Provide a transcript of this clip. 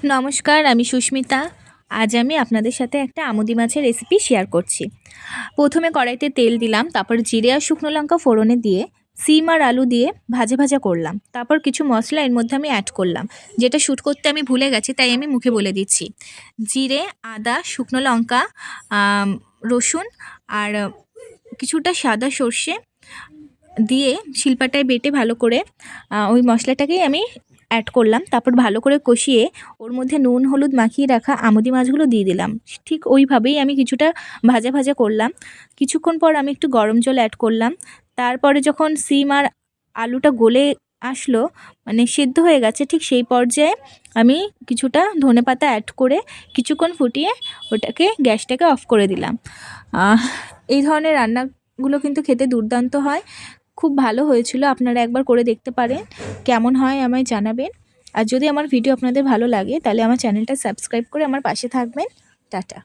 নমস্কার, আমি সুস্মিতা। আজ আমি আপনাদের সাথে একটা আমুদি মাছের রেসিপি শেয়ার করছি। প্রথমে কড়াইতে তেল দিলাম, তারপর জিরে আর শুকনো লঙ্কা ফোড়নে দিয়ে সিম আর আলু দিয়ে ভাজা ভাজা করলাম। তারপর কিছু মশলা এর মধ্যে আমি অ্যাড করলাম, যেটা শ্যুট করতে আমি ভুলে গেছি, তাই আমি মুখে বলে দিচ্ছি। জিরে, আদা, শুকনো লঙ্কা, রসুন আর কিছুটা সাদা সর্ষে দিয়ে শিলপাটায় বেটে ভালো করে ওই মশলাটাকেই আমি অ্যাড করলাম। তারপর ভালো করে কষিয়ে ওর মধ্যে নুন হলুদ মাখিয়ে রাখা আমুদি মাছগুলো দিয়ে দিলাম। ঠিক ওইভাবেই আমি কিছুটা ভাজা ভাজা করলাম। কিছুক্ষণ পর আমি একটু গরম জল অ্যাড করলাম। তারপরে যখন সিম আর আলুটা গলে আসলো, মানে সেদ্ধ হয়ে গেছে, ঠিক সেই পর্যায়ে আমি কিছুটা ধনেপাতা অ্যাড করে কিছুক্ষণ ফুটিয়ে ওটাকে গ্যাসটাকে অফ করে দিলাম। এই ধরনের রান্নাগুলো কিন্তু খেতে দুর্দান্ত হয়, খুব ভালো হয়েছিল। আপনারা একবার করে দেখতে পারেন, কেমন হয় আমায় জানাবেন। আর যদি আমার ভিডিও আপনাদের ভালো লাগে তাহলে আমার চ্যানেলটা সাবস্ক্রাইব করে আমার পাশে থাকবেন। টাটা।